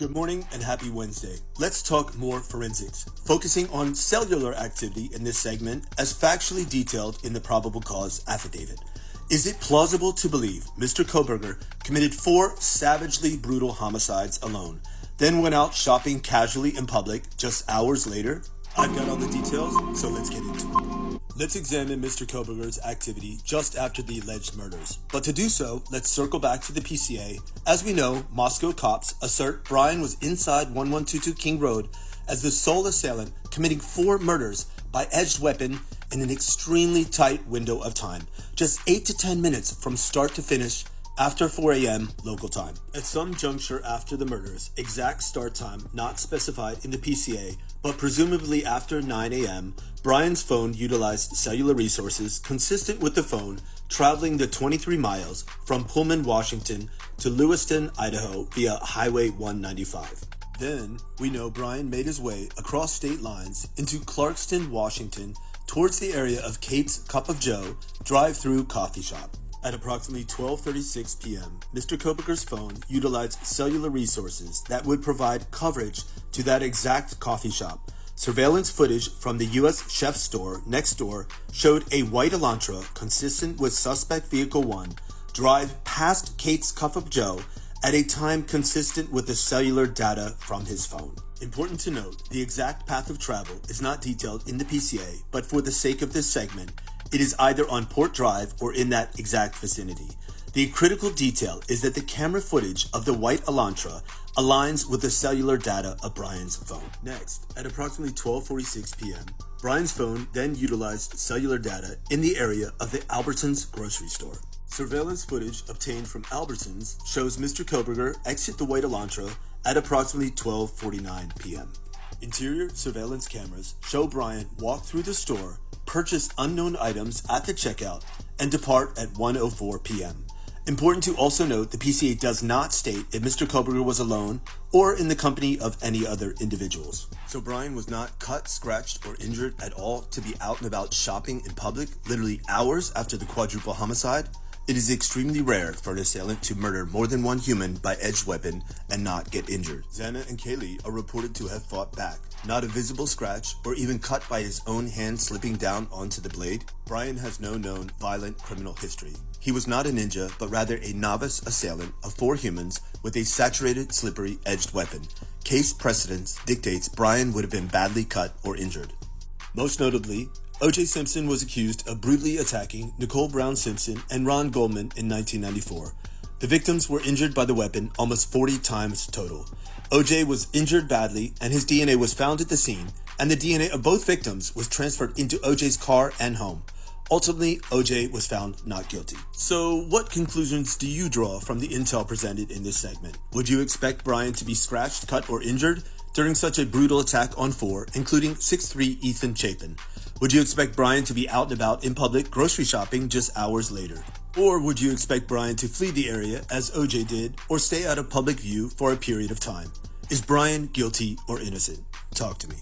Good morning and happy Wednesday. Let's talk more forensics, focusing on cellular activity in this segment as factually detailed in the probable cause affidavit. Is it plausible to believe Mr. Kohberger committed 4 savagely brutal homicides alone, then went out shopping casually in public just hours later? I've got all the details, so let's get into it. Let's examine Mr. Kohberger's activity just after the alleged murders. But to do so, let's circle back to the PCA. As we know, Moscow cops assert Brian was inside 1122 King Road as the sole assailant, committing 4 murders by edged weapon in an extremely tight window of time, just 8 to 10 minutes from start to finish after 4 a.m. local time. At some juncture after the murders, exact start time not specified in the PCA, but presumably after 9 a.m., Brian's phone utilized cellular resources consistent with the phone traveling the 23 miles from Pullman, Washington to Lewiston, Idaho via Highway 195. Then, we know Brian made his way across state lines into Clarkston, Washington, towards the area of Kate's Cup of Joe drive-through coffee shop. At approximately 12:36 p.m., Mr. Kohberger's phone utilized cellular resources that would provide coverage to that exact coffee shop. Surveillance footage from the U.S. Chef store next door showed a white Elantra consistent with suspect vehicle 1 drive past Kate's Cup of Joe at a time consistent with the cellular data from his phone. Important to note, the exact path of travel is not detailed in the PCA, but for the sake of this segment, it is either on Port Drive or in that exact vicinity. The critical detail is that the camera footage of the white Elantra aligns with the cellular data of Brian's phone. Next, at approximately 12:46 p.m., Brian's phone then utilized cellular data in the area of the Albertsons grocery store. Surveillance footage obtained from Albertsons shows Mr. Kohberger exit the white Elantra at approximately 12:49 p.m. Interior surveillance cameras show Brian walk through the store, purchase unknown items at the checkout, and depart at 1:04 p.m. Important to also note, the PCA does not state if Mr. Kohberger was alone or in the company of any other individuals. So Brian was not cut, scratched, or injured at all to be out and about shopping in public literally hours after the quadruple homicide. It is extremely rare for an assailant to murder more than one human by edged weapon and not get injured. Xana and Kaylee are reported to have fought back. Not a visible scratch or even cut by his own hand slipping down onto the blade. Brian has no known violent criminal history. He was not a ninja, but rather a novice assailant of 4 humans with a saturated, slippery, edged weapon. Case precedence dictates Brian would have been badly cut or injured. Most notably, O.J. Simpson was accused of brutally attacking Nicole Brown Simpson and Ron Goldman in 1994. The victims were injured by the weapon almost 40 times total. O.J. was injured badly, and his DNA was found at the scene, and the DNA of both victims was transferred into O.J.'s car and home. Ultimately, O.J. was found not guilty. So, what conclusions do you draw from the intel presented in this segment? Would you expect Brian to be scratched, cut, or injured during such a brutal attack on 4, including 6'3" Ethan Chapin? Would you expect Brian to be out and about in public grocery shopping just hours later? Or would you expect Brian to flee the area as O.J. did, or stay out of public view for a period of time? Is Brian guilty or innocent? Talk to me.